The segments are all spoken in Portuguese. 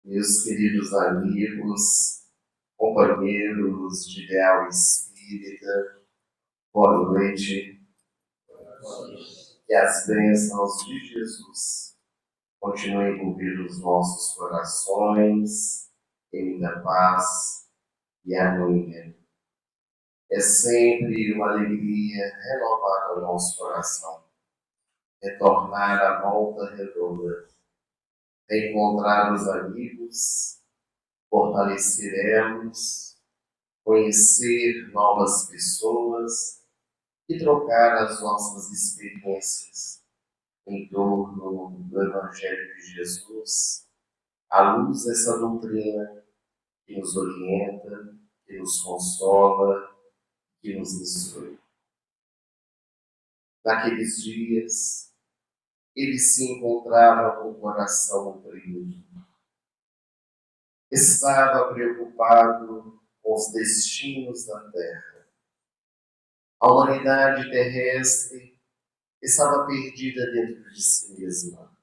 Meus queridos amigos, companheiros de ideal espírita, boa noite. Que as bênçãos de Jesus continuem a envolver os nossos corações em muita paz e harmonia. É sempre uma alegria renovar o nosso coração, retornar à volta redonda, reencontrar os amigos, fortalecer elos, conhecer novas pessoas e trocar as nossas experiências em torno do Evangelho de Jesus, à luz dessa doutrina que nos orienta, que nos consola, que nos instrui. Naqueles dias, ele se encontrava com o coração oprimido. Estava preocupado com os destinos da terra. A humanidade terrestre estava perdida dentro de si mesma.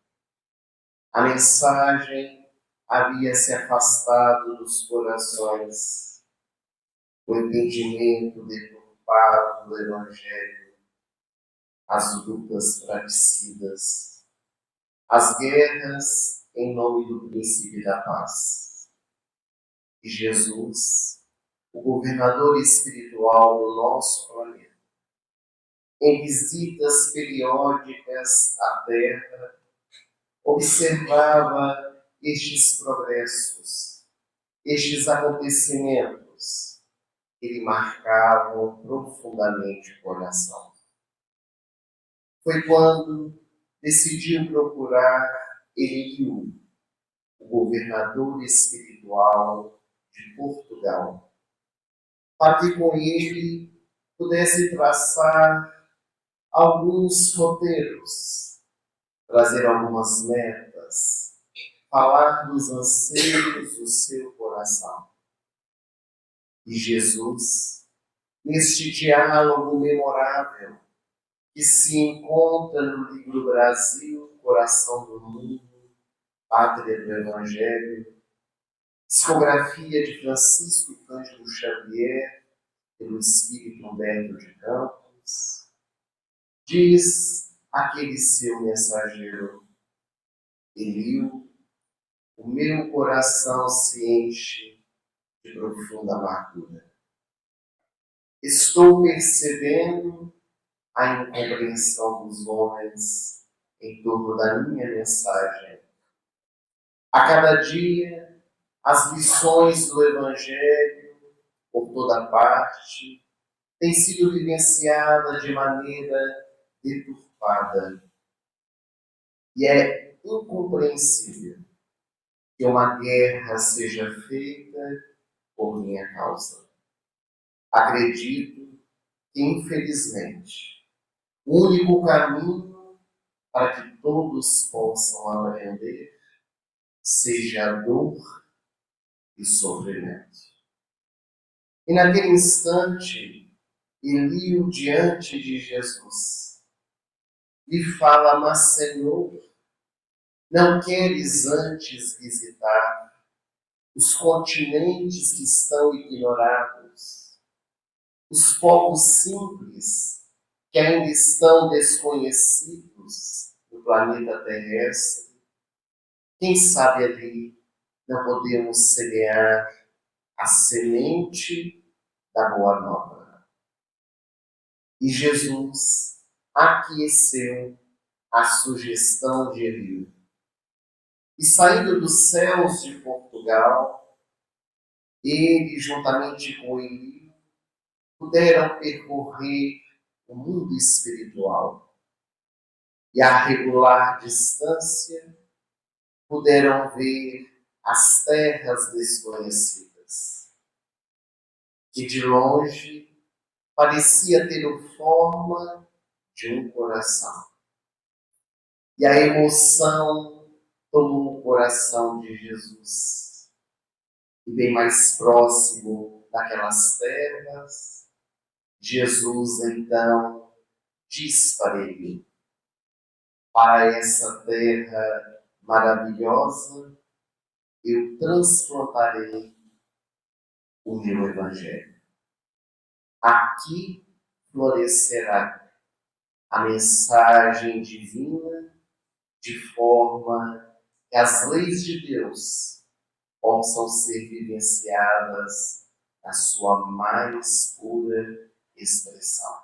A mensagem havia se afastado dos corações. O entendimento deturpado do Evangelho, as lutas fratricidas, as guerras em nome do príncipe da paz. E Jesus, o governador espiritual do nosso planeta, em visitas periódicas à Terra, observava estes progressos, estes acontecimentos que lhe marcavam profundamente o coração. Foi quando decidiu procurar Eliú, o governador espiritual de Portugal, para que com ele pudesse traçar alguns roteiros, trazer algumas metas, falar dos anseios do seu coração. E Jesus, neste diálogo memorável, que se encontra no livro Brasil, Coração do Mundo, Pátria do Evangelho, psicografia de Francisco Cândido Xavier, pelo Espírito Humberto de Campos, diz aquele seu mensageiro: Eliú, o meu coração se enche de profunda amargura. Estou percebendo a incompreensão dos homens em torno da minha mensagem. A cada dia, as lições do Evangelho, por toda parte, têm sido vivenciadas de maneira deturpada. E é incompreensível que uma guerra seja feita por minha causa. Acredito que, infelizmente, o único caminho para que todos possam aprender seja a dor e sofrimento. E naquele instante, Eliú, diante de Jesus, lhe fala: mas, Senhor, não queres antes visitar os continentes que estão ignorados, os povos simples que ainda estão desconhecidos no planeta terrestre? Quem sabe ali não podemos semear a semente da Boa Nova. E Jesus aqueceu a sugestão de Eliú. E saindo dos céus de Portugal, ele, juntamente com Eliú, puderam percorrer o mundo espiritual. E a regular distância, puderam ver as terras desconhecidas, que de longe parecia ter forma de um coração. E a emoção tomou o coração de Jesus. E bem mais próximo daquelas terras, Jesus então diz para ele: para essa terra maravilhosa, eu transplantarei o meu Evangelho. Aqui florescerá a mensagem divina de forma que as leis de Deus possam ser vivenciadas na sua mais pura expressão.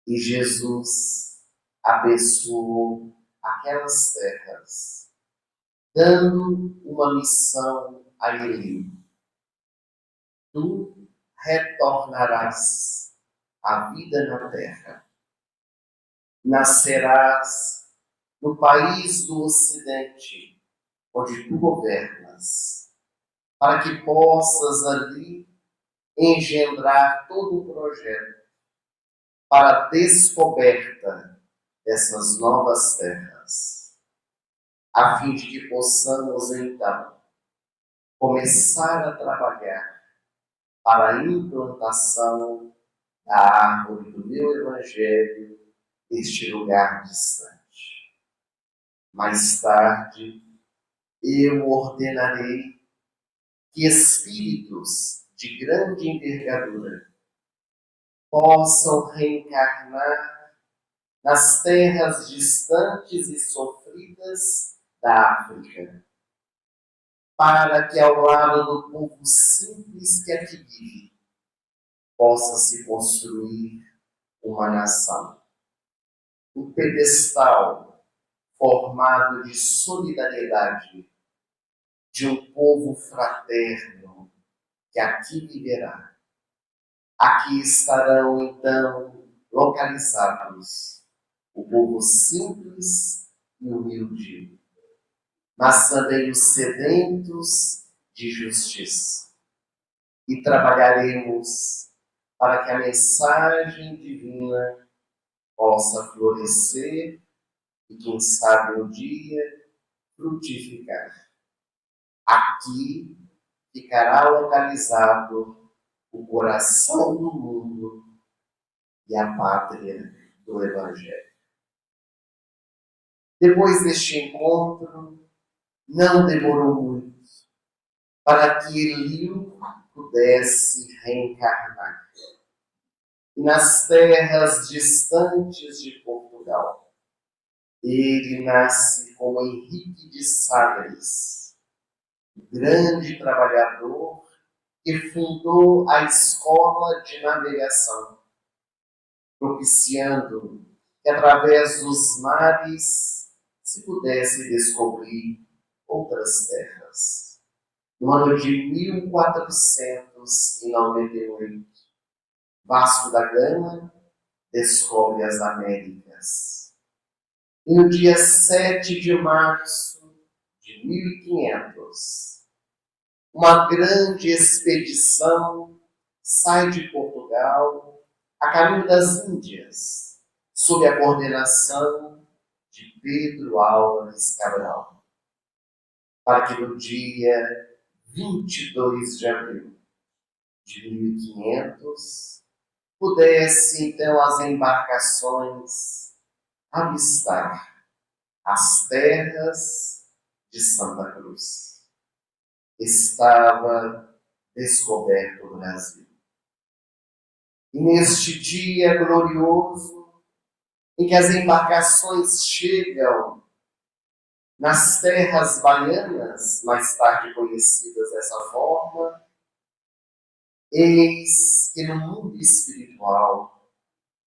E Jesus abençoou aquelas terras, dando uma missão a Eliú. Tu retornarás à vida na terra. Nascerás no país do Ocidente, onde tu governas, para que possas ali engendrar todo um projeto para a descoberta dessas novas terras, a fim de que possamos, então, começar a trabalhar para a implantação da árvore do meu Evangelho neste lugar distante. Mais tarde, eu ordenarei que espíritos de grande envergadura possam reencarnar nas terras distantes e sofridas da África, para que ao lado do povo simples que aqui vive, possa se construir uma nação. Um pedestal formado de solidariedade, de um povo fraterno que aqui viverá. Aqui estarão, então, localizados o povo simples e humilde, mas também os sedentos de justiça. E trabalharemos para que a mensagem divina possa florescer e, quem sabe, um dia frutificar. Aqui ficará localizado o coração do mundo e a pátria do Evangelho. Depois deste encontro, não demorou muito para que Eliú pudesse reencarnar. E nas terras distantes de Portugal, ele nasce como Henrique de Sagres, grande trabalhador que fundou a Escola de Navegação, propiciando que através dos mares se pudesse descobrir outras terras. No ano de 1498, Vasco da Gama descobre as Américas. E no dia 7 de março de 1500, uma grande expedição sai de Portugal a caminho das Índias, sob a coordenação de Pedro Álvares Cabral, para que no dia 22 de abril de 1500 pudesse, então, as embarcações avistar as terras de Santa Cruz. Estava descoberto o Brasil. E neste dia glorioso, em que as embarcações chegam nas terras baianas, mais tarde conhecidas dessa forma, eis que no mundo espiritual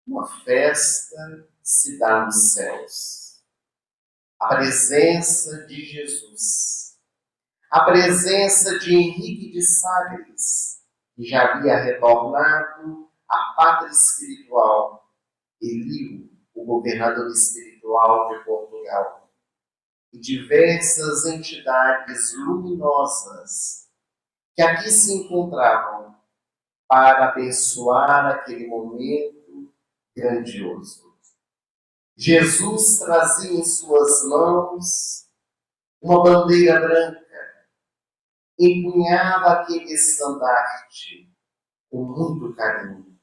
uma festa se dá nos céus. A presença de Jesus, a presença de Henrique de Sagres, que já havia retornado à pátria espiritual, Eliú, o governador espiritual de Portugal, e diversas entidades luminosas que aqui se encontravam para abençoar aquele momento grandioso. Jesus trazia em suas mãos uma bandeira branca, empunhava aquele estandarte com muito carinho,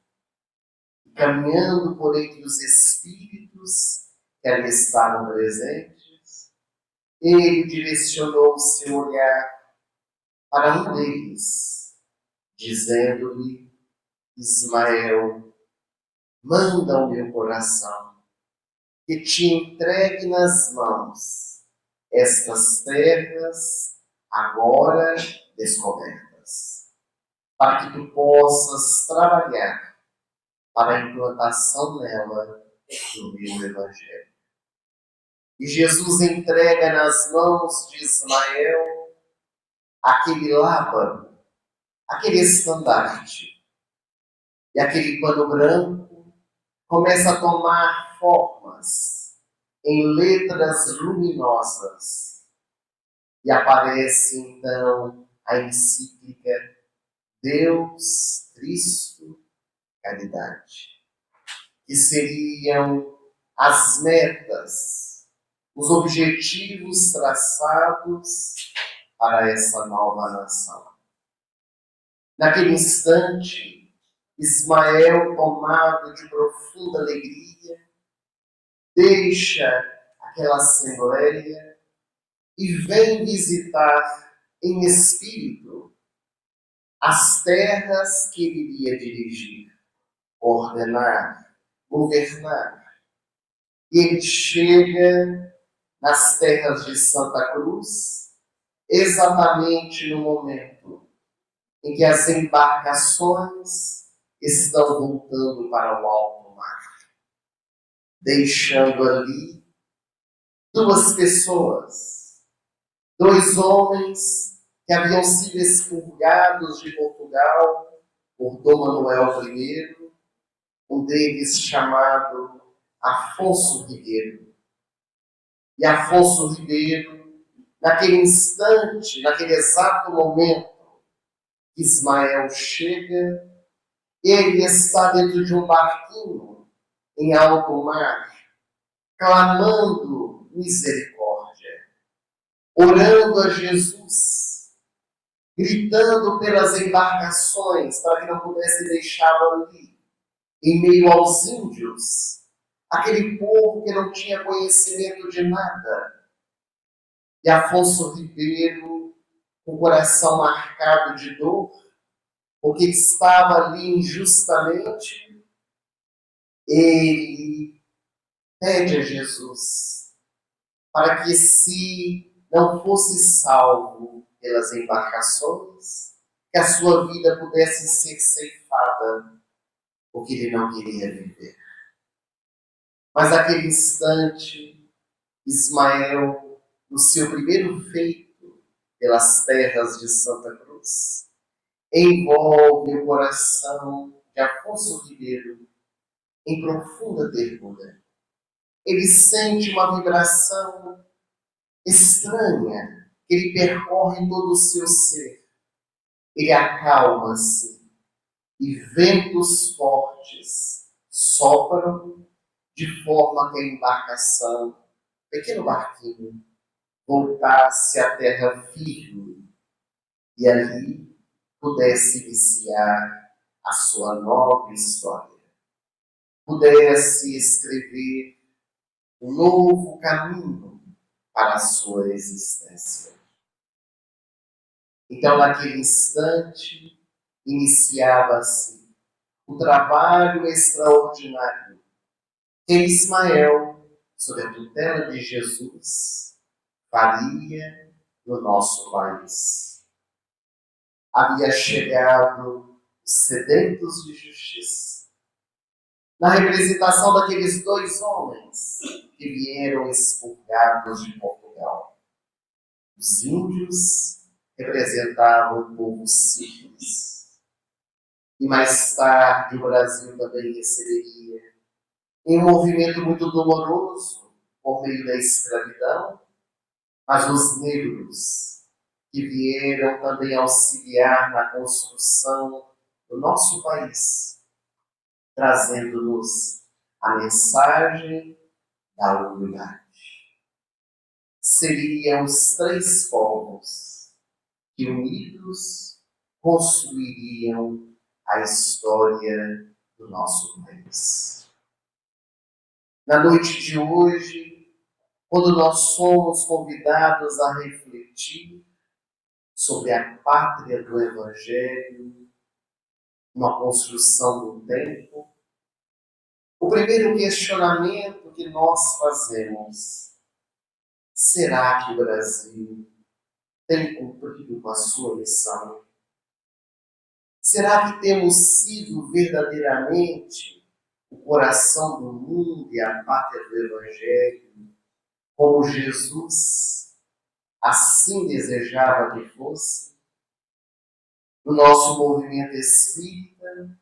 caminhando por entre os espíritos que ali estavam presentes, ele direcionou o seu olhar para um deles, dizendo-lhe: Ismael, manda o meu coração que te entregue nas mãos estas terras agora descobertas, para que tu possas trabalhar para a implantação nela do meu Evangelho. E Jesus entrega nas mãos de Ismael aquele lábaro, aquele estandarte, e aquele pano branco começa a tomar formas em letras luminosas. E aparece então a encíclica Deus, Cristo, Caridade, que seriam as metas, os objetivos traçados para essa nova nação. Naquele instante, Ismael, tomado de profunda alegria, deixa aquela assembleia e vem visitar em espírito as terras que ele iria dirigir, ordenar, governar. E ele chega nas terras de Santa Cruz exatamente no momento em que as embarcações estão voltando para o alto mar, deixando ali duas pessoas, dois homens que haviam sido expurgados de Portugal por Dom Manuel I, um deles chamado Afonso Ribeiro. E Afonso Ribeiro, naquele instante, naquele exato momento que Ismael chega, ele está dentro de um barquinho em alto mar, clamando misericórdia, orando a Jesus, gritando pelas embarcações para que não pudesse deixá-lo ali, em meio aos índios, aquele povo que não tinha conhecimento de nada. E Afonso Ribeiro, com o coração marcado de dor, porque estava ali injustamente, ele pede a Jesus para que, se não fosse salvo pelas embarcações, que a sua vida pudesse ser ceifada, porque ele não queria viver. Mas naquele instante, Ismael, no seu primeiro feito pelas terras de Santa Cruz, envolve o coração de Afonso Ribeiro em profunda ternura. Ele sente uma vibração estranha que ele percorre todo o seu ser. Ele acalma-se e ventos fortes sopram de forma que a embarcação, pequeno barquinho, voltasse à terra firme e ali pudesse iniciar a sua nova história. Pudesse escrever um novo caminho para a sua existência. Então, naquele instante, iniciava-se o trabalho extraordinário que Ismael, sob a tutela de Jesus, faria no nosso país. Havia chegado os sedentos de justiça, na representação daqueles dois homens que vieram expurgados de Portugal. Os índios representavam o povo simples. E mais tarde o Brasil também receberia, em um movimento muito doloroso, por meio da escravidão, mas os negros que vieram também auxiliar na construção do nosso país, trazendo-nos a mensagem da unidade. Seriam os três povos que, unidos, construiriam a história do nosso país. Na noite de hoje, quando nós somos convidados a refletir sobre a pátria do Evangelho, uma construção do tempo, o primeiro questionamento que nós fazemos: será que o Brasil tem cumprido com a sua missão? Será que temos sido verdadeiramente o coração do mundo e a pátria do Evangelho, como Jesus assim desejava que fosse? No nosso movimento espírita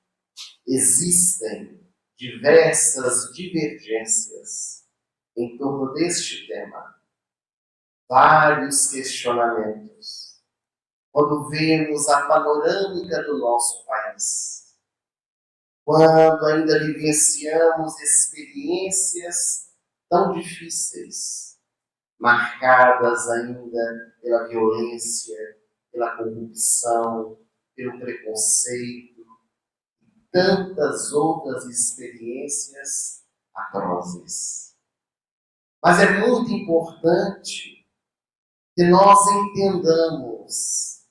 existem diversas divergências em torno deste tema, vários questionamentos. Quando vemos a panorâmica do nosso país, quando ainda vivenciamos experiências tão difíceis, marcadas ainda pela violência, pela corrupção, pelo preconceito, e tantas outras experiências atrozes. Mas é muito importante que nós entendamos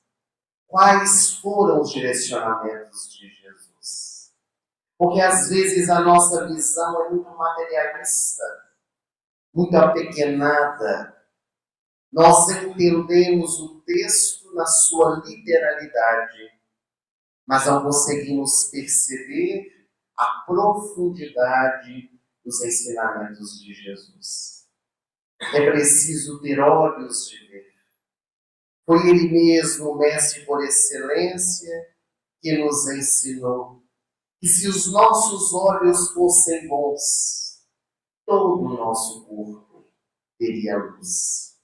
quais foram os direcionamentos de Jesus. Porque às vezes a nossa visão é muito materialista, muito apequenada. Nós entendemos o texto na sua literalidade, mas não conseguimos perceber a profundidade dos ensinamentos de Jesus. É preciso ter olhos de ver. Foi Ele mesmo, o mestre por excelência, que nos ensinou que se os nossos olhos fossem bons, todo o nosso corpo teria luz.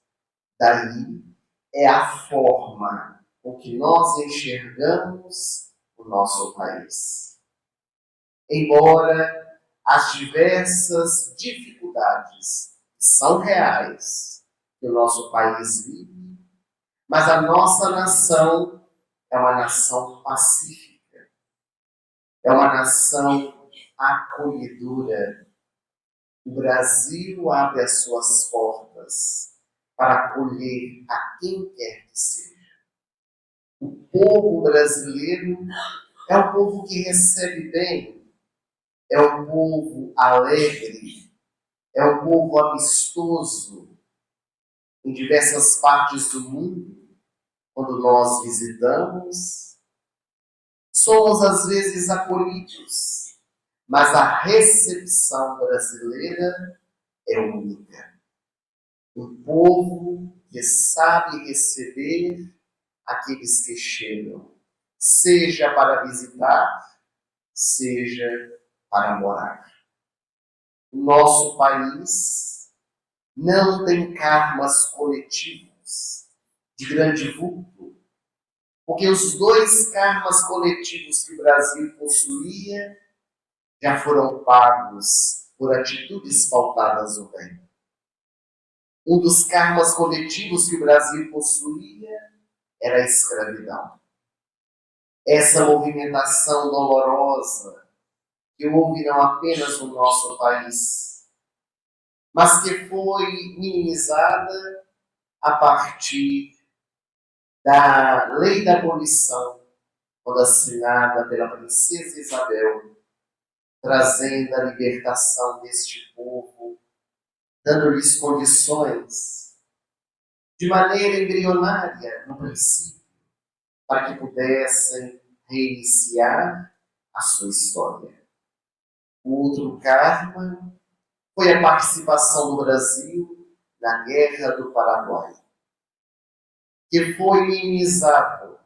Daí é a forma com que nós enxergamos o nosso país. Embora as diversas dificuldades são reais que o nosso país vive, mas a nossa nação é uma nação pacífica, é uma nação acolhedora. O Brasil abre as suas portas para acolher a quem quer que seja. O povo brasileiro é um povo que recebe bem, é um povo alegre, é um povo amistoso. Em diversas partes do mundo, quando nós visitamos, somos às vezes acolhidos, mas a recepção brasileira é única. Um povo que sabe receber aqueles que chegam, seja para visitar, seja para morar. O nosso país não tem karmas coletivos de grande vulto, porque os dois karmas coletivos que o Brasil possuía já foram pagos por atitudes pautadas no bem. Um dos karmas coletivos que o Brasil possuía era a escravidão. Essa movimentação dolorosa que houve não apenas no nosso país, mas que foi minimizada a partir da Lei da Abolição, quando assinada pela princesa Isabel, trazendo a libertação deste povo, dando-lhes condições, de maneira embrionária, no princípio, para que pudessem reiniciar a sua história. O outro karma foi a participação do Brasil na Guerra do Paraguai, que foi minimizado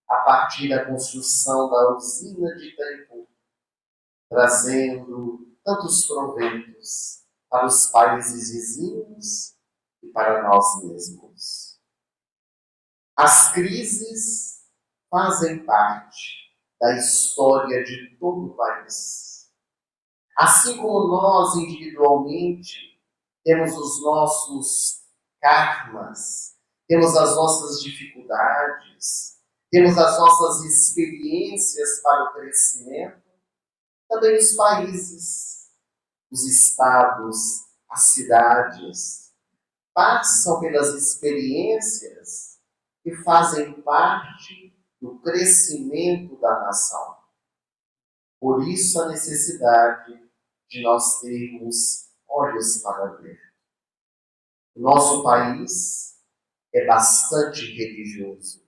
a partir da construção da usina de Itaipu, trazendo tantos proventos para os países vizinhos e para nós mesmos. As crises fazem parte da história de todo o país. Assim como nós, individualmente, temos os nossos karmas, temos as nossas dificuldades, temos as nossas experiências para o crescimento, também os países, os estados, as cidades, passam pelas experiências que fazem parte do crescimento da nação. Por isso a necessidade de nós termos olhos para ver. O nosso país é bastante religioso.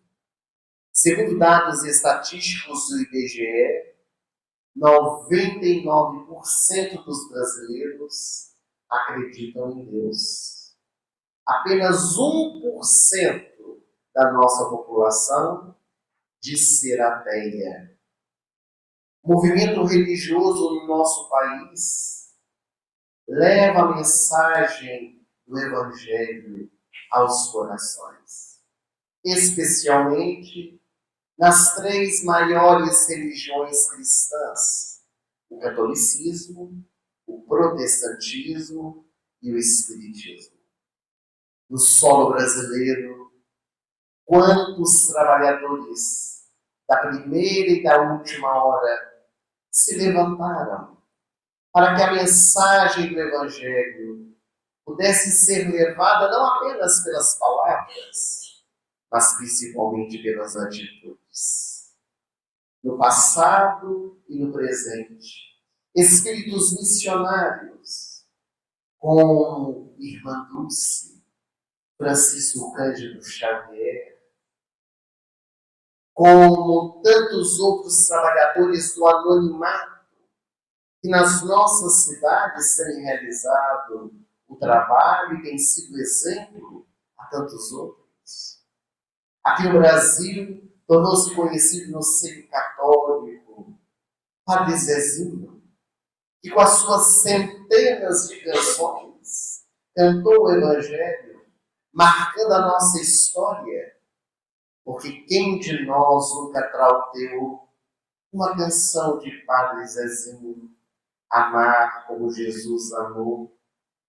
Segundo dados estatísticos do IBGE, 99% dos brasileiros acreditam em Deus. Apenas 1% da nossa população diz ser ateia. O movimento religioso no nosso país leva a mensagem do Evangelho aos corações, especialmente nas 3 maiores religiões cristãs: o catolicismo, o protestantismo e o espiritismo. No solo brasileiro, quantos trabalhadores da primeira e da última hora se levantaram para que a mensagem do Evangelho pudesse ser levada não apenas pelas palavras, mas principalmente pelas atitudes. No passado e no presente, espíritos missionários, como Irmã Dulce, Francisco Cândido Xavier, como tantos outros trabalhadores do anonimato, que nas nossas cidades têm realizado o trabalho e têm sido exemplo a tantos outros. Aqui no Brasil, tornou-se conhecido no seio católico Padre Zezinho, que com as suas centenas de canções cantou o Evangelho, marcando a nossa história, porque quem de nós nunca trauteou uma canção de Padre Zezinho? Amar como Jesus amou.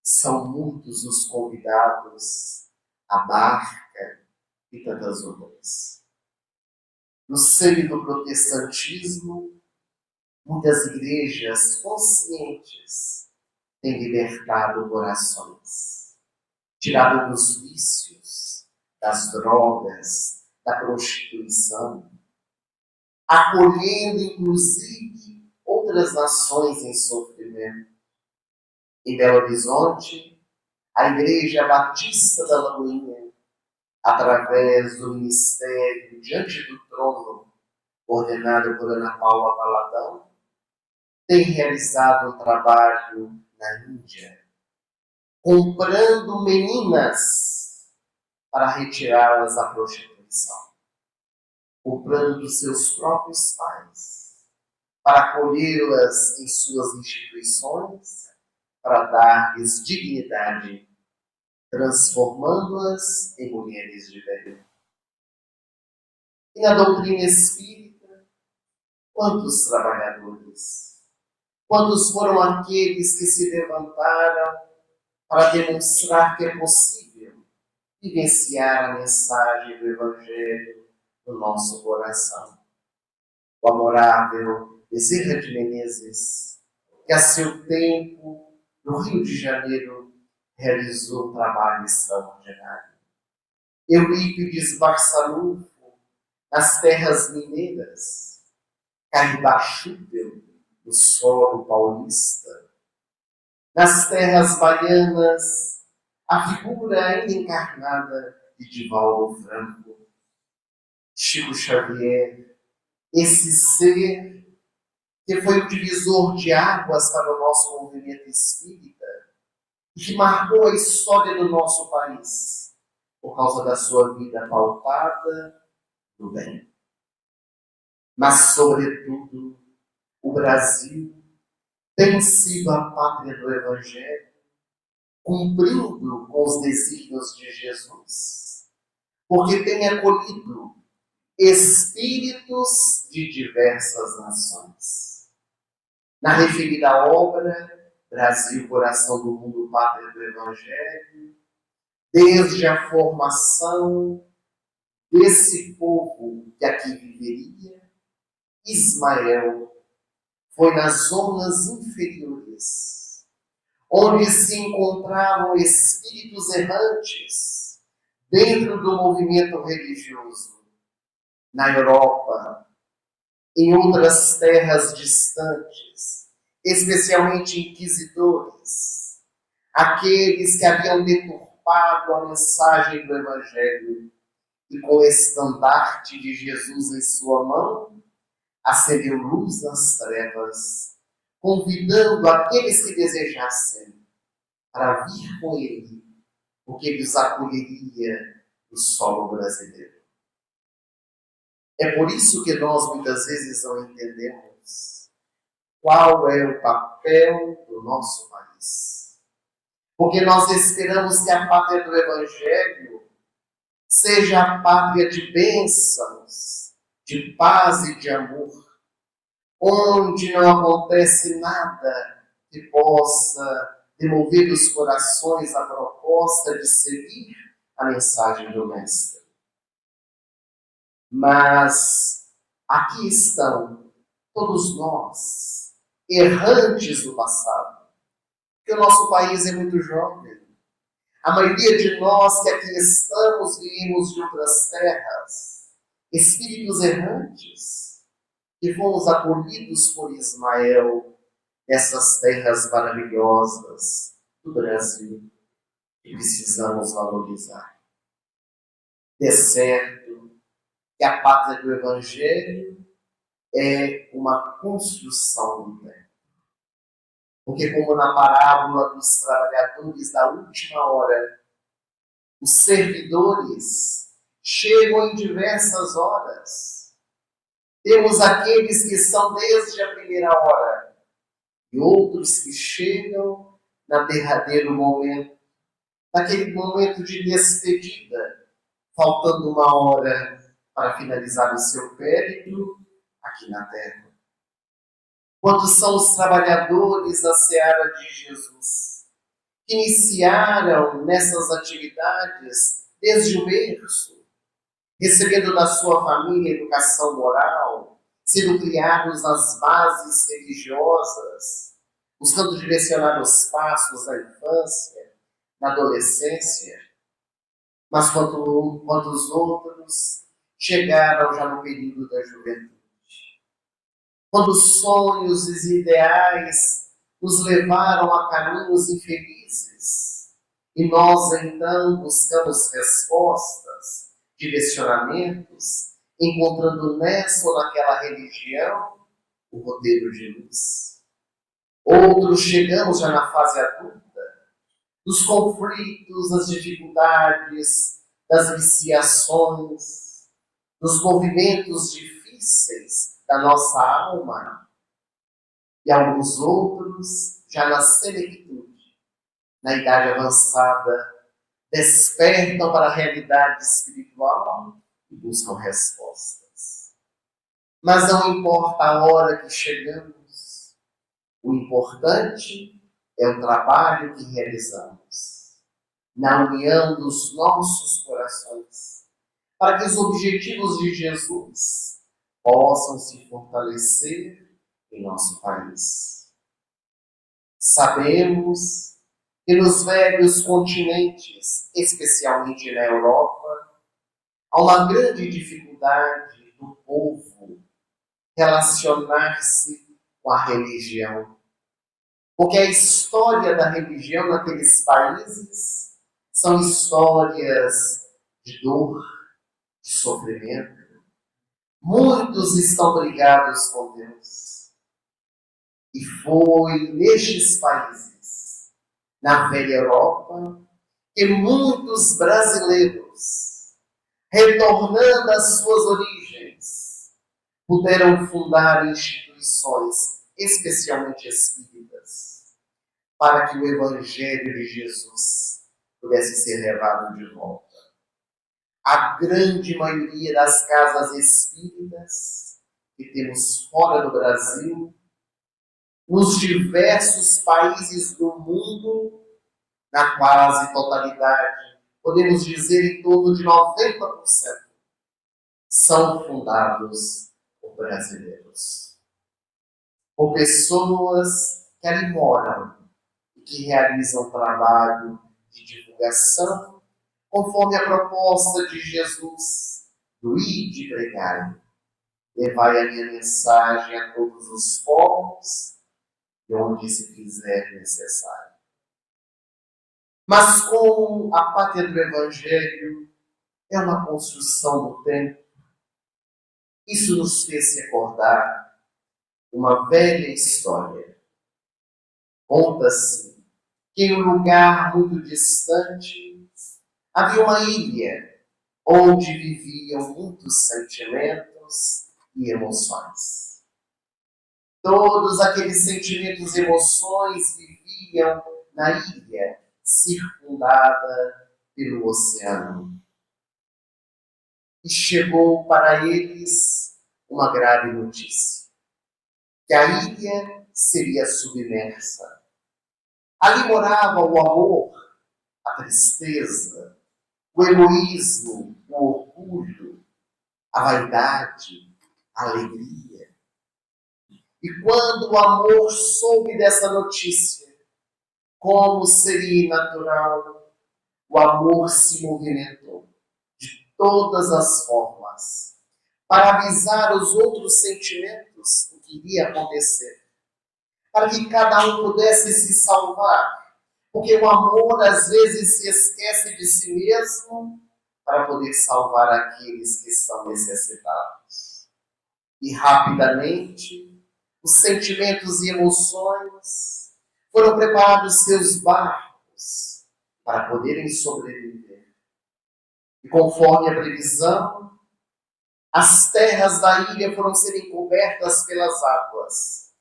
São muitos os convidados, a barca e tantas outras. No seio do protestantismo, muitas igrejas conscientes têm libertado corações, tirado dos vícios, das drogas, da prostituição, acolhendo inclusive outras nações em sofrimento. Em Belo Horizonte, a Igreja Batista da Lagoinha, através do ministério Diante do Trono, coordenado por Ana Paula Valadão, tem realizado um trabalho na Índia, comprando meninas para retirá-las da prostituição, comprando dos seus próprios pais, para acolhê-las em suas instituições, para dar-lhes dignidade, transformando-as em mulheres de bem. E na doutrina espírita, quantos trabalhadores, quantos foram aqueles que se levantaram para demonstrar que é possível vivenciar a mensagem do Evangelho no nosso coração. O amorável Bezerra de Menezes, que a seu tempo, no Rio de Janeiro, realizou um trabalho extraordinário. Eurípides Barçanufo, nas terras mineiras, Caribachuvel, no solo paulista. Nas terras baianas, a figura ainda encarnada de Divaldo Franco. Chico Xavier, esse ser que foi o divisor de águas para o nosso movimento espírita e que marcou a história do nosso país por causa da sua vida pautada no bem. Mas, sobretudo, o Brasil tem sido a pátria do Evangelho, cumprindo com os desígnios de Jesus, porque tem acolhido espíritos de diversas nações. Na referida obra, Brasil, Coração do Mundo, Pátria do Evangelho, desde a formação desse povo que aqui viveria, Ismael foi nas zonas inferiores, onde se encontravam espíritos errantes dentro do movimento religioso, na Europa, em outras terras distantes, especialmente inquisidores, aqueles que haviam deturpado a mensagem do Evangelho e com o estandarte de Jesus em sua mão, acendeu luz nas trevas, convidando aqueles que desejassem para vir com ele, porque ele os acolheria no solo brasileiro. É por isso que nós muitas vezes não entendemos qual é o papel do nosso país. Porque nós esperamos que a pátria do Evangelho seja a pátria de bênçãos, de paz e de amor, onde não acontece nada que possa demover os corações à proposta de seguir a mensagem do Mestre. Mas aqui estão todos nós, errantes do passado, porque o nosso país é muito jovem. A maioria de nós que aqui estamos viemos de outras terras, espíritos errantes, que fomos acolhidos por Ismael nessas terras maravilhosas do Brasil, que precisamos valorizar. É certo que a pátria do Evangelho é uma construção do tempo. Porque como na parábola dos trabalhadores da última hora, os servidores chegam em diversas horas. Temos aqueles que são desde a primeira hora e outros que chegam no derradeiro momento, naquele momento de despedida, faltando uma hora para finalizar o seu périplo aqui na terra. Quantos são os trabalhadores da seara de Jesus, que iniciaram nessas atividades desde o berço, recebendo da sua família educação moral, sendo criados nas bases religiosas, buscando direcionar os passos da infância, na adolescência. Mas quantos outros chegaram já no período da juventude? Quando os sonhos e os ideais nos levaram a caminhos infelizes, e nós então buscamos respostas, direcionamentos, encontrando nessa ou naquela religião o roteiro de luz. Outros chegamos já na fase adulta, dos conflitos, das dificuldades, das viciações, dos movimentos difíceis da nossa alma, e alguns outros já na senectude, na idade avançada, despertam para a realidade espiritual e buscam respostas. Mas não importa a hora que chegamos, o importante é o trabalho que realizamos na união dos nossos corações, para que os objetivos de Jesus possam se fortalecer em nosso país. Sabemos que nos velhos continentes, especialmente na Europa, há uma grande dificuldade do povo relacionar-se com a religião. Porque a história da religião naqueles países são histórias de dor, de sofrimento. Muitos estão brigados com Deus. E foi nestes países, na velha Europa, que muitos brasileiros, retornando às suas origens, puderam fundar instituições, especialmente espíritas, para que o Evangelho de Jesus pudesse ser levado de volta. A grande maioria das casas espíritas que temos fora do Brasil, nos diversos países do mundo, na quase totalidade, podemos dizer em torno de 90%, são fundados por brasileiros, por pessoas que ali moram e que realiza um trabalho de divulgação, conforme a proposta de Jesus, do ide e pregai. Levai a minha mensagem a todos os povos, e onde se fizer necessário. Mas como a pátria do Evangelho é uma construção do tempo, isso nos fez recordar uma velha história. Conta-se que em um lugar muito distante havia uma ilha onde viviam muitos sentimentos e emoções. Todos aqueles sentimentos e emoções viviam na ilha circundada pelo oceano. E chegou para eles uma grave notícia: que a ilha seria submersa. Ali morava o amor, a tristeza, o egoísmo, o orgulho, a vaidade, a alegria. E quando o amor soube dessa notícia, como seria natural, o amor se movimentou de todas as formas para avisar os outros sentimentos o que iria acontecer, para que cada um pudesse se salvar, porque o amor às vezes se esquece de si mesmo para poder salvar aqueles que estão necessitados. E rapidamente, os sentimentos e emoções foram preparados seus barcos para poderem sobreviver. E conforme a previsão, as terras da ilha foram serem cobertas pelas águas.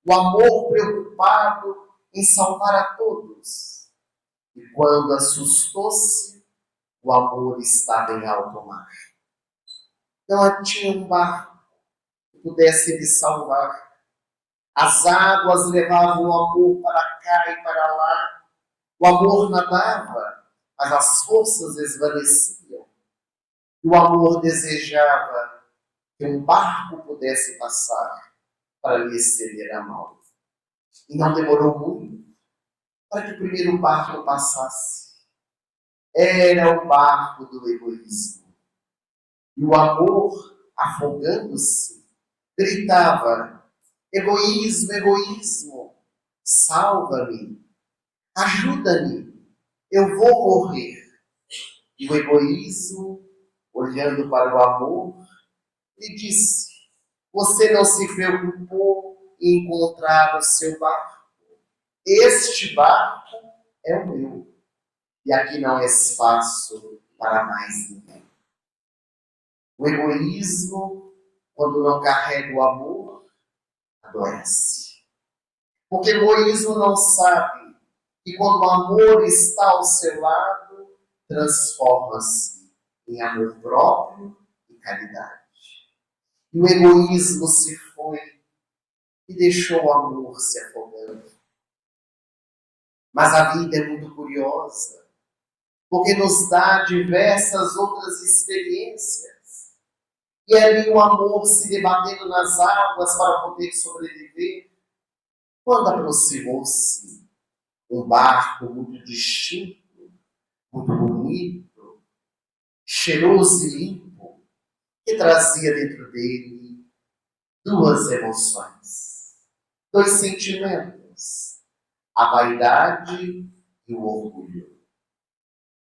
O amor preocupado em salvar a todos. E quando assustou-se, o amor estava em alto mar. Não tinha um barco que pudesse lhe salvar. As águas levavam o amor para cá e para lá. O amor nadava, mas as forças esvaneciam. O amor desejava que um barco pudesse passar para lhe estender a mão. E não demorou muito para que o primeiro barco passasse. Era o barco do egoísmo. E o amor, afogando-se, gritava: egoísmo, egoísmo, salva-me, ajuda-me, eu vou morrer. E o egoísmo, olhando para o amor, lhe disse: você não se preocupou em encontrar o seu barco? Este barco é o meu. E aqui não há espaço para mais ninguém. O egoísmo, quando não carrega o amor, adoece. Porque o egoísmo não sabe que quando o amor está ao seu lado, transforma-se em amor próprio e caridade. E o egoísmo se foi e deixou o amor se afogando. Mas a vida é muito curiosa, porque nos dá diversas outras experiências. E ali o amor se debatendo nas águas para poder sobreviver. Quando aproximou-se um barco muito distinto, muito bonito, cheiroso e limpo, que trazia dentro dele duas emoções, dois sentimentos: a vaidade e o orgulho.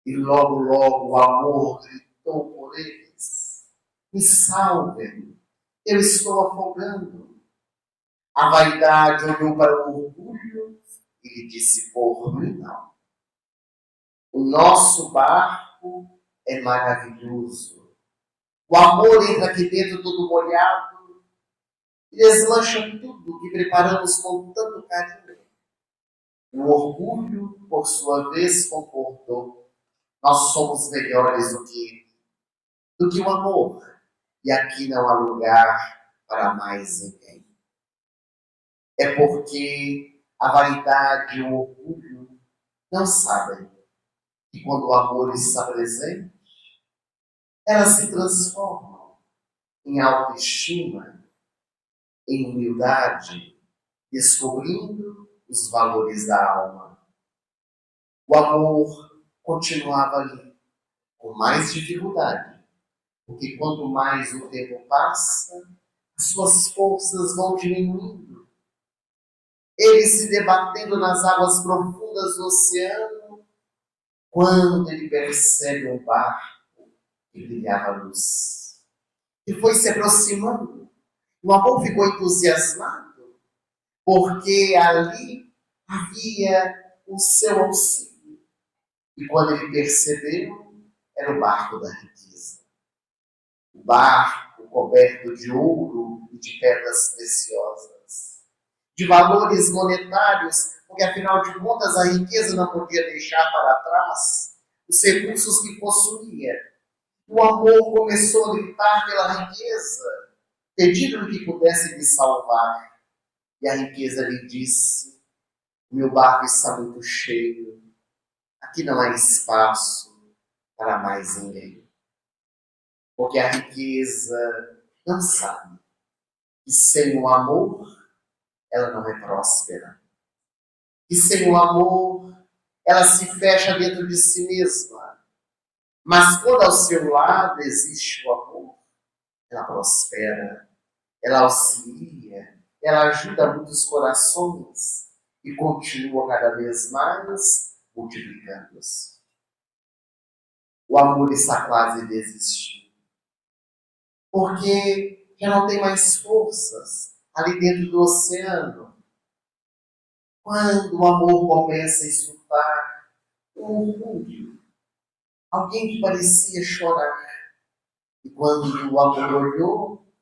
E logo, logo o amor gritou por eles: me salvem, eu estou afogando. A vaidade olhou para o orgulho e lhe disse: por mim não. O nosso barco é maravilhoso. O amor entra aqui dentro todo molhado e deslancha tudo que preparamos com tanto carinho. O orgulho, por sua vez, concordou: nós somos melhores do que o amor. E aqui não há lugar para mais ninguém. É porque a vaidade e o orgulho não sabem que quando o amor está presente, elas se transformam em autoestima, em humildade, descobrindo os valores da alma. O amor continuava ali, com mais dificuldade, porque quanto mais o tempo passa, as suas forças vão diminuindo. Ele se debatendo nas águas profundas do oceano, quando ele percebe um barco que brilhava a luz. E foi se aproximando. O amor ficou entusiasmado, porque ali havia o seu auxílio. E quando ele percebeu, era o barco da riqueza. O barco coberto de ouro e de pedras preciosas, de valores monetários, porque afinal de contas a riqueza não podia deixar para trás os recursos que possuía. O amor começou a gritar pela riqueza, pedindo que pudesse lhe salvar. E a riqueza lhe disse: meu barco está muito cheio, aqui não há espaço para mais ninguém. Porque a riqueza não sabe que sem o amor ela não é próspera. E sem o amor ela se fecha dentro de si mesma. Mas quando ao seu lado existe o amor, ela prospera, ela auxilia, ela ajuda muitos corações e continua cada vez mais multiplicando-se. O amor está quase desistindo, porque já não tem mais forças ali dentro do oceano. Quando o amor começa a escutar um murmúrio, alguém que parecia chorar, e quando o amor olhou,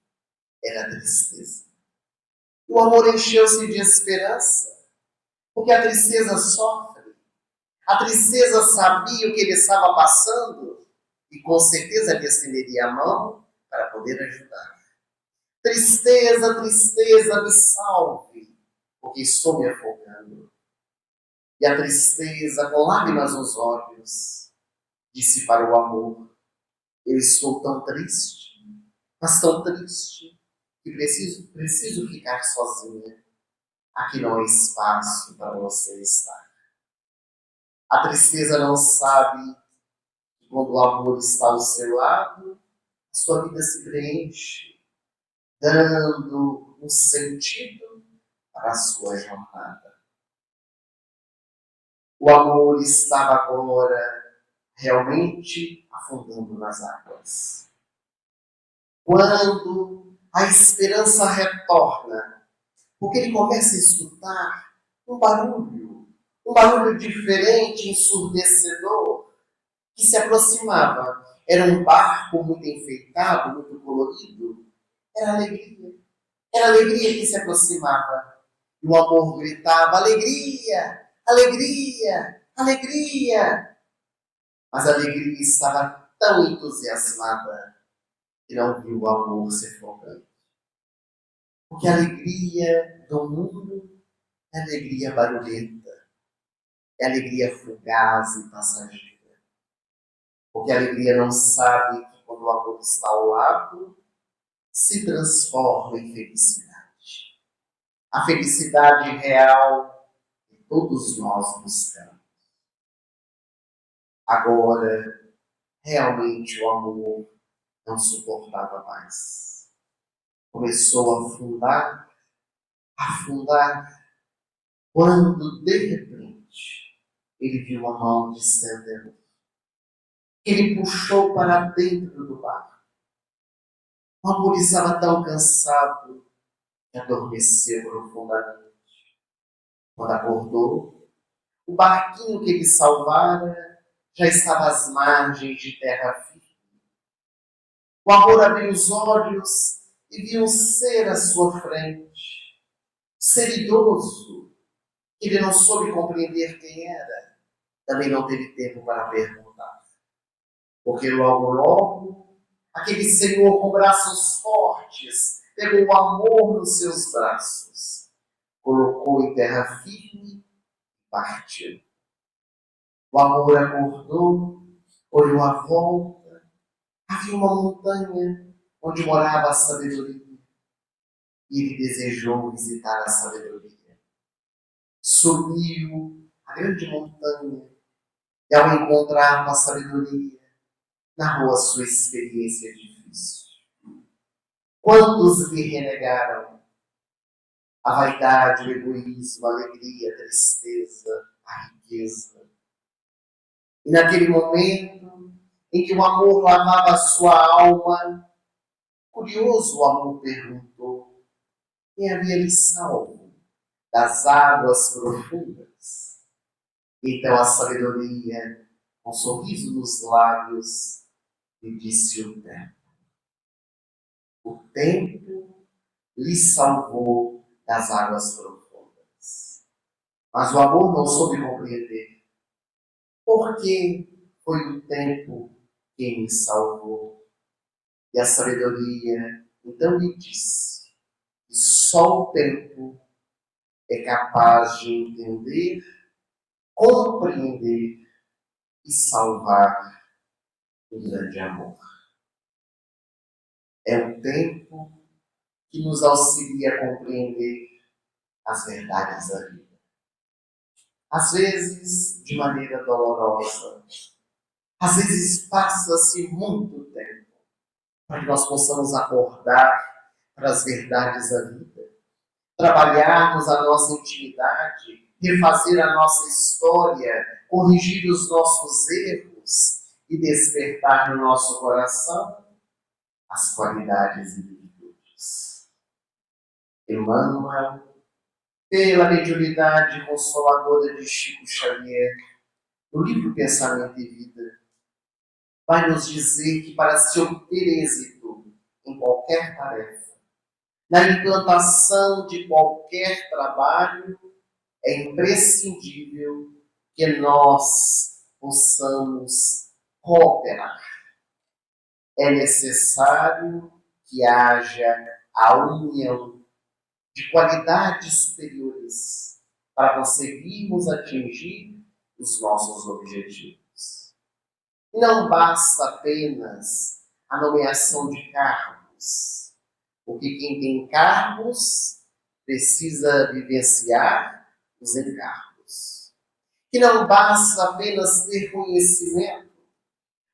era tristeza. O amor encheu-se de esperança, porque a tristeza sofre. A tristeza sabia o que ele estava passando e com certeza lhe estenderia a mão para poder ajudar. Tristeza, tristeza, me salve, porque estou me afogando. E a tristeza, com lágrimas nos olhos, disse para o amor: eu estou tão triste, mas tão triste, que preciso ficar sozinha. Aqui não há espaço para você estar. A tristeza não sabe que quando o amor está ao seu lado, a sua vida se preenche, dando um sentido para a sua jornada. O amor estava agora realmente afundando nas águas. Quando a esperança retorna, porque ele começa a escutar um barulho diferente, ensurdecedor, que se aproximava. Era um barco muito enfeitado, muito colorido. Era alegria que se aproximava. E o amor gritava: alegria, alegria, alegria. Mas a alegria estava tão entusiasmada que não viu o amor se afogando. Porque a alegria do mundo é alegria barulhenta, é alegria fugaz e passageira. Porque a alegria não sabe que quando o amor está ao lado, se transforma em felicidade. A felicidade real que todos nós buscamos. Agora, realmente o amor não suportava mais. Começou a afundar, quando de repente ele viu uma mão de estendendo. Ele puxou para dentro do barco. O amor estava tão cansado que adormeceu profundamente. Quando acordou, o barquinho que ele salvara já estava às margens de terra firme. O amor abriu os olhos e viu um ser à sua frente. Ser idoso, que ele não soube compreender quem era. Também não teve tempo para perguntar. Porque logo, aquele senhor com braços fortes pegou o amor nos seus braços, colocou em terra firme e partiu. O amor acordou, olhou à volta, havia uma montanha onde morava a sabedoria. E ele desejou visitar a sabedoria. Subiu a grande montanha E ao encontrar uma sabedoria, narrou a sua experiência difícil. Quantos lhe renegaram a vaidade, o egoísmo, a alegria, a tristeza, a riqueza. E naquele momento em que o amor lavava a sua alma, curioso o amor perguntou: quem havia lhe salvo das águas profundas? Então a sabedoria, com um sorriso nos lábios, lhe disse o tempo. O tempo lhe salvou das águas profundas. Mas o amor não soube compreender. Porque foi o tempo quem me salvou. E a sabedoria então lhe disse que só o tempo é capaz de entender, compreender e salvar o grande amor. É o tempo que nos auxilia a compreender as verdades da vida. Às vezes, de maneira dolorosa. Às vezes, passa-se muito tempo para que nós possamos acordar para as verdades da vida, trabalharmos a nossa intimidade, refazer a nossa história, corrigir os nossos erros e despertar no nosso coração as qualidades e virtudes. Emmanuel, pela mediunidade consoladora de Chico Xavier, no livro Pensamento e Vida, vai nos dizer que para se obter êxito em qualquer tarefa, na implantação de qualquer trabalho, é imprescindível que nós possamos cooperar. É necessário que haja a união de qualidades superiores para conseguirmos atingir os nossos objetivos. Não basta apenas a nomeação de cargos, porque quem tem cargos precisa vivenciar os encargos. Que não basta apenas ter conhecimento,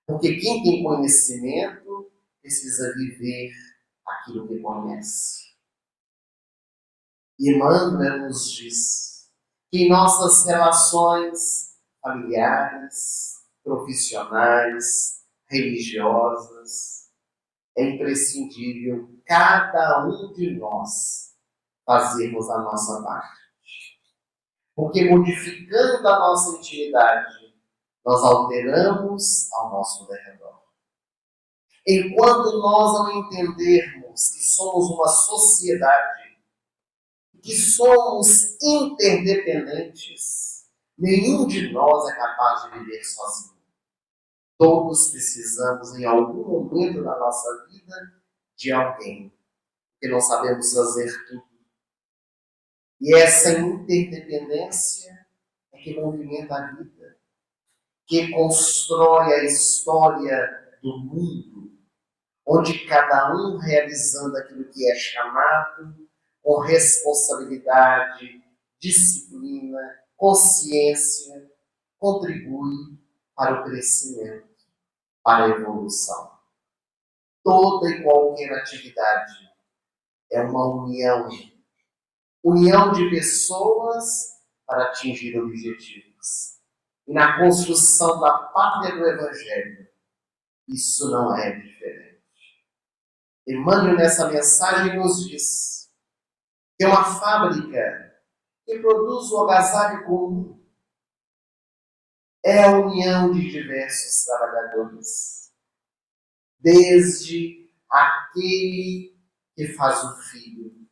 porque quem tem conhecimento precisa viver aquilo que conhece. E Emmanuel nos diz que em nossas relações familiares, profissionais, religiosas, é imprescindível cada um de nós fazermos a nossa parte. Porque modificando a nossa intimidade, nós alteramos ao nosso derredor. Enquanto nós não entendermos que somos uma sociedade, que somos interdependentes, nenhum de nós é capaz de viver sozinho. Todos precisamos, em algum momento da nossa vida, de alguém, porque não sabemos fazer tudo. E essa interdependência é que movimenta a vida, que constrói a história do mundo, onde cada um realizando aquilo que é chamado, com responsabilidade, disciplina, consciência, contribui para o crescimento, para a evolução. Toda e qualquer atividade é uma união de pessoas para atingir objetivos. E na construção da pátria do Evangelho, isso não é diferente. Emmanuel, nessa mensagem, nos diz que uma fábrica que produz o agasalho comum é a união de diversos trabalhadores, desde aquele que faz o fio,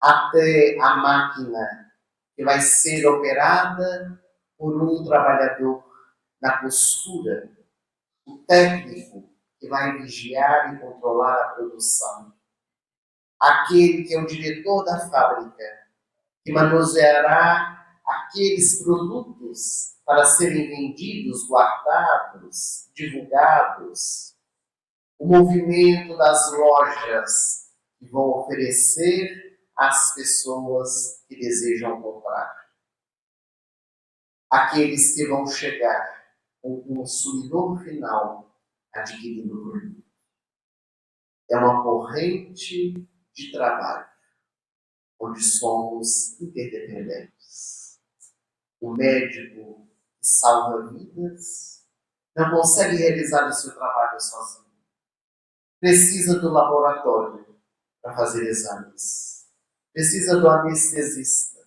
até a máquina que vai ser operada por um trabalhador na costura, o técnico que vai vigiar e controlar a produção, aquele que é o diretor da fábrica, que manuseará aqueles produtos para serem vendidos, guardados, divulgados, o movimento das lojas que vão oferecer às pessoas que desejam comprar, aqueles que vão chegar o consumidor final adquirindo o produto. É uma corrente de trabalho, onde somos interdependentes. O médico que salva vidas não consegue realizar o seu trabalho sozinho. Precisa do laboratório para fazer exames. Precisa do anestesista.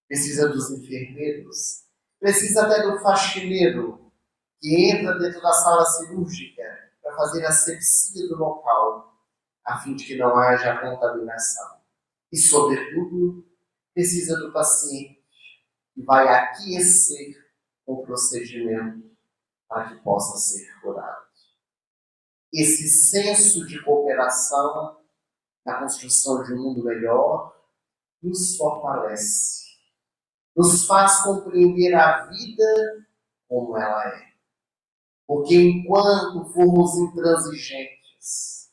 Precisa dos enfermeiros. Precisa até do faxineiro que entra dentro da sala cirúrgica para fazer a asepsia do local, a fim de que não haja contaminação. E, sobretudo, precisa do paciente que vai aquecer o procedimento para que possa ser curado. Esse senso de cooperação na construção de um mundo melhor nos fortalece, nos faz compreender a vida como ela é. Porque enquanto formos intransigentes,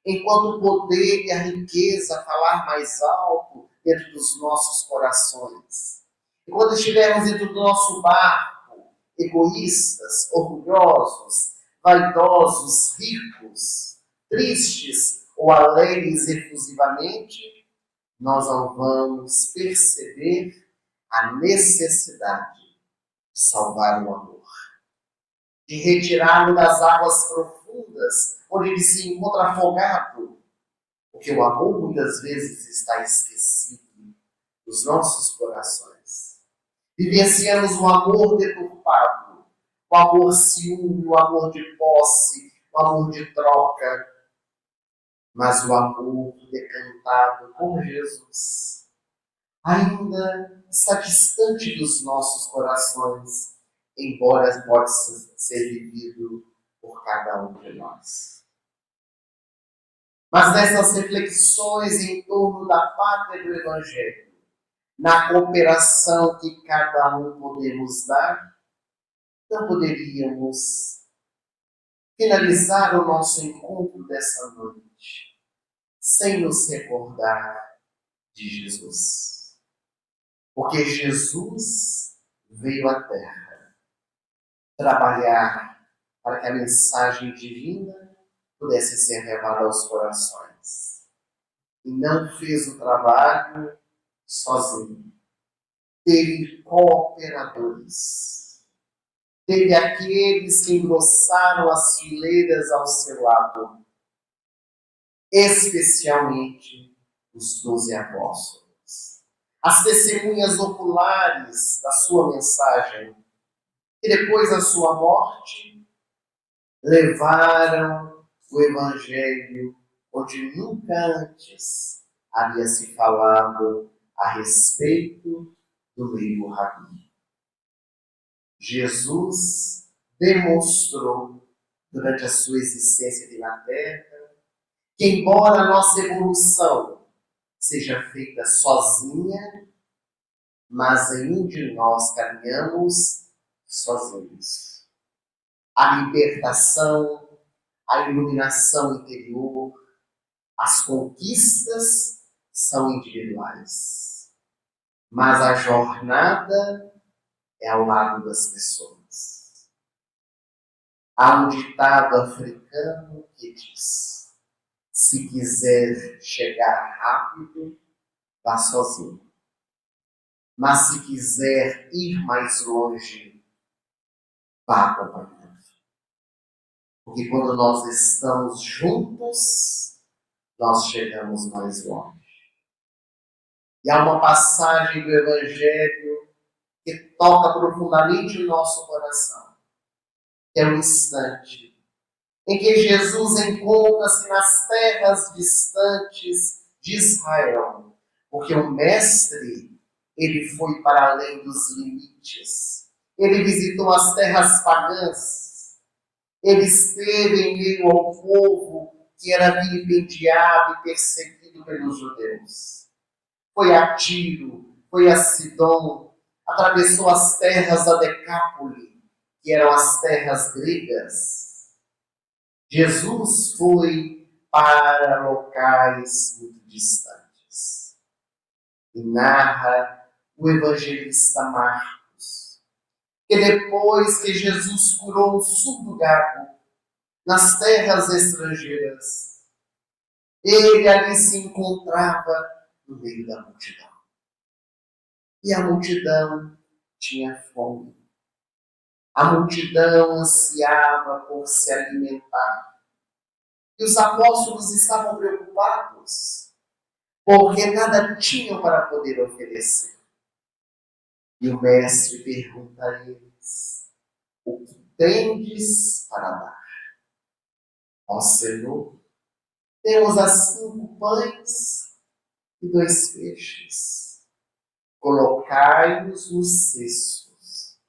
enquanto o poder e a riqueza falar mais alto dentro dos nossos corações, enquanto estivermos dentro do nosso barco, egoístas, orgulhosos, vaidosos, ricos, tristes ou alegres efusivamente, nós não vamos perceber a necessidade de salvar o amor, de retirá-lo das águas profundas, onde ele se encontra afogado, porque o amor muitas vezes está esquecido nos nossos corações. Vivenciamos o amor deturpado, o amor ciúme, o amor de posse, o amor de troca, mas o amor decantado por Jesus ainda está distante dos nossos corações, embora possa ser vivido por cada um de nós. Mas nessas reflexões em torno da pátria do Evangelho, na cooperação que cada um podemos dar, não poderíamos finalizar o nosso encontro dessa noite sem nos recordar de Jesus. Porque Jesus veio à Terra trabalhar para que a mensagem divina pudesse ser levada aos corações. E não fez o trabalho sozinho. Teve cooperadores. Teve aqueles que engrossaram as fileiras ao seu lado, especialmente os 12 apóstolos, as testemunhas oculares da sua mensagem, que depois da sua morte levaram o Evangelho onde nunca antes havia se falado a respeito do meio rabi. Jesus demonstrou durante a sua existência aqui na Terra que, embora a nossa evolução seja feita sozinha, mas nenhum de nós caminhamos sozinhos. A libertação, a iluminação interior, as conquistas são individuais. Mas a jornada é ao lado das pessoas. Há um ditado africano que diz: se quiser chegar rápido, vá sozinho. Mas se quiser ir mais longe, vá acompanhando. Porque quando nós estamos juntos, nós chegamos mais longe. E há uma passagem do Evangelho que toca profundamente o nosso coração. Que é o instante em que Jesus encontra-se nas terras distantes de Israel. Porque o Mestre, ele foi para além dos limites. Ele visitou as terras pagãs. Ele esteve em meio ao povo que era vilipendiado e perseguido pelos judeus. Foi a Tiro, foi a Sidom, atravessou as terras da Decápole, que eram as terras gregas. Jesus foi para locais muito distantes. E narra o evangelista Marcos que depois que Jesus curou o surdo gago nas terras estrangeiras, ele ali se encontrava no meio da multidão. E a multidão tinha fome. A multidão ansiava por se alimentar. E os apóstolos estavam preocupados, porque nada tinham para poder oferecer. E o mestre pergunta a eles: o que tendes para dar? Ó Senhor, temos as 5 pães e 2 peixes. Colocai-os nos cestos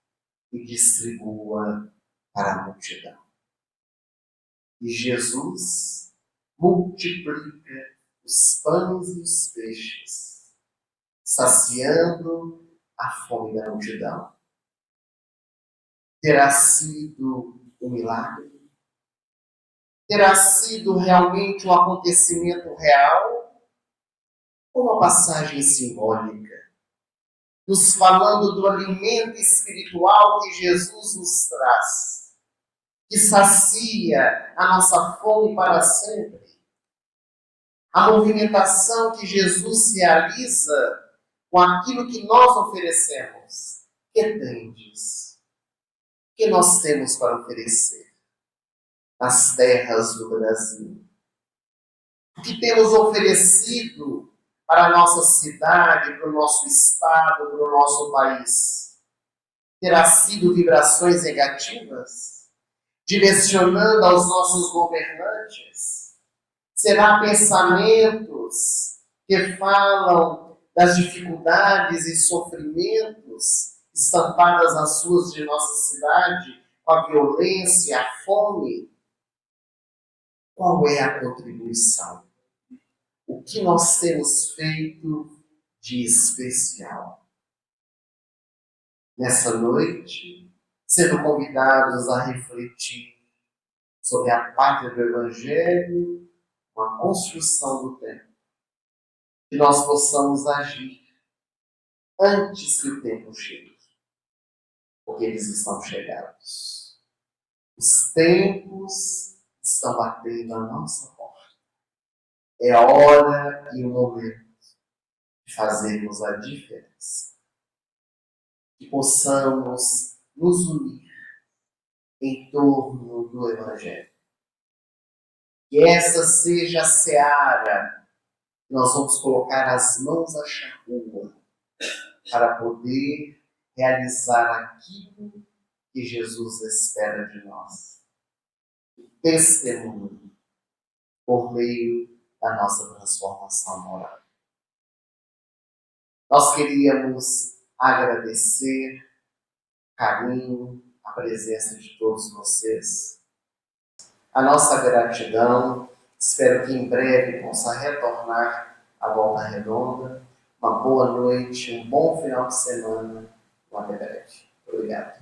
e distribua para a multidão. E Jesus multiplica os pães e os peixes, saciando a fome da multidão. Terá sido um milagre? Terá sido realmente um acontecimento real? Ou uma passagem simbólica, nos falando do alimento espiritual que Jesus nos traz, que sacia a nossa fome para sempre? A movimentação que Jesus realiza com aquilo que nós oferecemos. Que tendes? Que nós temos para oferecer nas terras do Brasil? O que temos oferecido para a nossa cidade, para o nosso estado, para o nosso país? Terá sido vibrações negativas, direcionando aos nossos governantes? Será pensamentos que falam das dificuldades e sofrimentos estampadas nas ruas de nossa cidade, com a violência, a fome? Qual é a contribuição? O que nós temos feito de especial? Nessa noite, sendo convidados a refletir sobre a pátria do Evangelho, uma construção do tempo, que nós possamos agir antes que o tempo chegue, porque eles estão chegados. Os tempos estão batendo a nossa porta. É a hora e o momento de fazermos a diferença. Que possamos nos unir em torno do Evangelho. Que essa seja a seara que nós vamos colocar as mãos à charrua para poder realizar aquilo que Jesus espera de nós. O testemunho por meio da nossa transformação moral. Nós queríamos agradecer o carinho, a presença de todos vocês. A nossa gratidão. Espero que em breve possa retornar à Volta Redonda. Uma boa noite, um bom final de semana. Até breve. Obrigado.